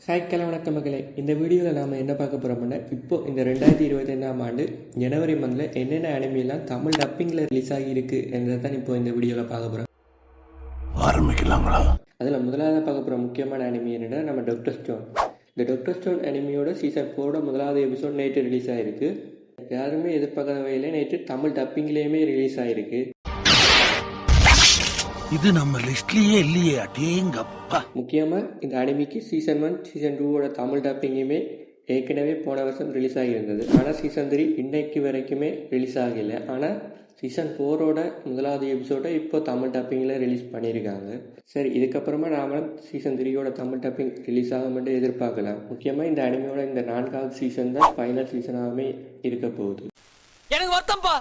ஹாய்க்கெல்லாம் வணக்கம் மகளே. இந்த வீடியோவில் நாம் என்ன பார்க்க போகிறோம்னா, இப்போ இந்த 2025ஆம் ஆண்டு ஜனவரி மந்தில் என்னென்ன அனிமெலாம் தமிழ் டப்பிங்கில் ரிலீஸ் ஆகியிருக்கு என்றதை தான் இப்போ இந்த வீடியோவில் பார்க்க போகிறோம். ஆரம்பிக்கலாங்களா? அதில் முதலாவது பார்க்க போகிற முக்கியமான அனிமி என்னென்னா நம்ம டாக்டர் ஸ்டோன். இந்த டாக்டர் ஸ்டோன் அனிமியோட சீசன் 4 முதலாவது எபிசோட் நேற்று ரிலீஸ் ஆகிருக்கு. யாருமே எதிர்பார்க்காத வகையில் நேற்று தமிழ் டப்பிங்லேயுமே ரிலீஸ் ஆகிருக்கு. இது நம்ம லிஸ்ட்லயே இல்லையே, அடேங்கப்பா. முக்கியமாக இந்த அனிமிக்கு சீசன் 1 சீசன் 2 தமிழ் டப்பிங்குமே ஏற்கனவே போன வருஷம் ரிலீஸ் ஆகியிருந்தது. ஆனால் சீசன் 3 இன்னைக்கு வரைக்குமே ரிலீஸ் ஆகலை. ஆனால் சீசன் 4 முதலாவது எபிசோடை இப்போ தமிழ் டப்பிங்கில் ரிலீஸ் பண்ணியிருக்காங்க. சரி, இதுக்கப்புறமா நாமளும் சீசன் 3 தமிழ் டப்பிங் ரிலீஸ் ஆகும்னு எதிர்பார்க்கலாம். முக்கியமாக இந்த அனிமியோட இந்த 4வது சீசன் தான் ஃபைனல் சீசனாகவே இருக்க போகுது. எனக்கு வருத்தம்ப்பா,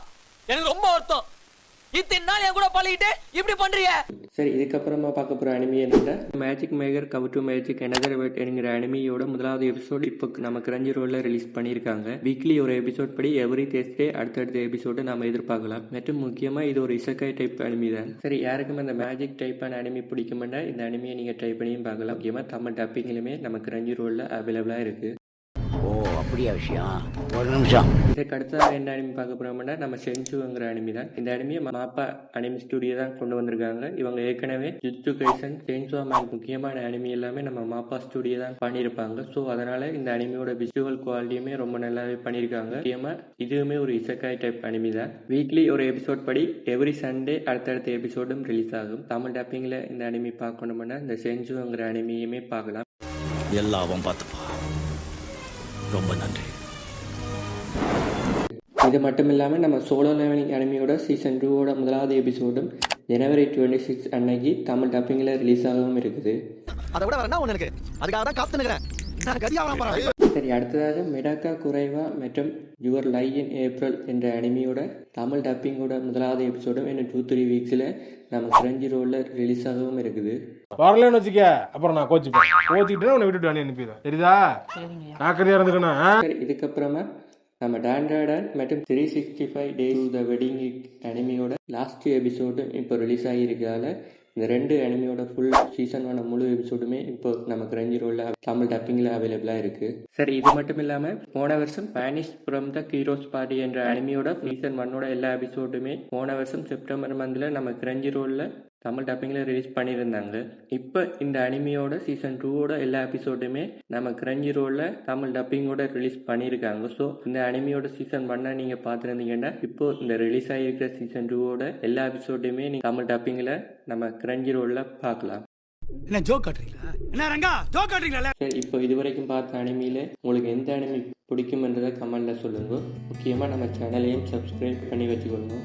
எனக்கு ரொம்ப வருத்தம். இத்தனை நாள் என் கூட பழகிட்டு இப்படி பண்றீங்க. சரி, இதுக்கப்புறமா பார்க்க போகிற அனிமி என்னன்னா magic maker cover to magic another world என்கிற அனிமியோட முதலாவது எபிசோடு இப்போ நம்ம கிரஞ்சிரோல ரிலீஸ் பண்ணியிருக்காங்க. வீக்லி ஒரு எபிசோட் படி எவ்ரி தேர்ஸ்டே அடுத்தடுத்த எபிசோடு நம்ம எதிர்பார்க்கலாம். மற்றும் முக்கியமாக இது ஒரு இசக்காய் டைப் அனிமி தான். சரி, யாருக்கும் அந்த மேஜிக் டைப்பான அனிமி பிடிக்கும்னா இந்த அனிமியை நீங்கள் ட்ரை பண்ணியும் பார்க்கலாம். முக்கியமாக தமிழ் டப்பிங்கிலுமே நம்ம கிரஞ்சிரோல அவைலபிளாக இருக்குது. ஓ, அப்படியா விஷயம்? ஒரு நிமிஷம். இதுக்கு அடுத்ததாக என்ன அனிமி பார்க்க போறோம்னா நம்ம சென்சுங்கிற அனிமி தான். இந்த அனிமியை மாப்பா அனிமி ஸ்டுடியோ தான் கொண்டு வந்திருக்காங்க. இவங்க ஏற்கனவே ஜுட்சு கைசன், செயின்சோ மேன் முக்கியமான அனிமி எல்லாமே நம்ம மாப்பா ஸ்டுடியோ தான் பண்ணியிருப்பாங்க. ஸோ அதனால இந்த அனிமியோட விசுவல் குவாலிட்டியுமே ரொம்ப நல்லாவே பண்ணியிருக்காங்க. முக்கியமாக இதுவுமே ஒரு இசக்காய் டைப் அனிமி தான். வீக்லி ஒரு எபிசோட் படி எவ்ரி சண்டே அடுத்தடுத்த எபிசோடும் ரிலீஸ் ஆகும். தமிழ் டப்பிங்கில் இந்த அனிமி பார்க்கணும்னா இந்த சென்சுங்கிற அனிமியுமே பார்க்கலாம். எல்லாவும் பார்த்துப்பா. ரொம்ப நன்றி. இது மட்டும் இல்லாமல் நம்ம சோலோ லெவலிங் அனிமியோட சீசன் 2 முதலாவது எபிசோடும் ஜனவரி 26 அன்னைக்கு தமிழ் டப்பிங்கில் ரிலீஸ் ஆகவும் இருக்குது. அதை விட வரணும் உனக்கு, அதுக்காக தான் காத்துனுக்கிறேன். சரி, அடுத்ததாக மெடாக்கா குறைவா மற்றும் யுவர் லை இன் ஏப்ரல் என்ற அனிமியோட தமிழ் டப்பிங்கோட முதலாவது எபிசோடும் இன்னும் 2-3 வீக்ஸில் நம்ம கிரஞ்சி ரோலில் ரிலீஸ் ஆகவும் இருக்குது. வரலன்னு வச்சுக்க, அப்புறம் நான் கோச்சிக்கிட்டு உன்னை விட்டுட்டு அனுப்பிடுவேன். சரிதா? நாக்கறியா இருந்துக்கணும். சரி, இதுக்கப்புறமா நம்ம டான் மற்றும் 365 டேஸ் த வெட்டிங் அனிமியோட லாஸ்ட் எபிசோடு இப்போ ரிலீஸ் ஆகியிருக்கால இந்த 2 அனிமியோட ஃபுல் சீசனான முழு எபிசோடுமே இப்போ நம்ம கிரஞ்சி ரோலில் தமிழ் டப்பிங்கில் அவைலபிளாக இருக்குது. சரி, இது மட்டும் இல்லாமல் போன வருஷம் Spanish from the heroes party என்ற அனிமியோட சீசன் 1 எல்லா எபிசோடுமே போன வருஷம் செப்டம்பர் மந்தில் நம்ம கிரஞ்சி ரோலில் தமிழ் டப்பிங்கில் ரிலீஸ் பண்ணியிருந்தாங்க. இப்போ இந்த அனிமியோட சீசன் 2 எல்லா எபிசோடுமே நம்ம கிரஞ்சி ரோலில் தமிழ் டப்பிங்கோட ரிலீஸ் பண்ணியிருக்காங்க. ஸோ இந்த அனிமியோட சீசன் 1 நீங்கள் பார்த்துருந்தீங்கன்னா இப்போ இந்த ரிலீஸ் ஆகியிருக்கிற சீசன் 2 எல்லா எபிசோடுமே நீங்கள் தமிழ் டப்பிங்கில் நம்ம கிரஞ்சி ரோலில் பார்க்கலாம். என்ன ஜோக் காட்டுறீங்களா? என்ன ரங்கா ஜோக் காட்டுறீங்களா? சரி, இப்போ இதுவரைக்கும் பார்த்த அனிமியில் உங்களுக்கு எந்த அனிமி பிடிக்கும்ன்றதை கமெண்ட்டில் சொல்லுங்கள். முக்கியமாக நம்ம சேனலையும் சப்ஸ்கிரைப் பண்ணி வச்சுக்கொள்ளுங்க.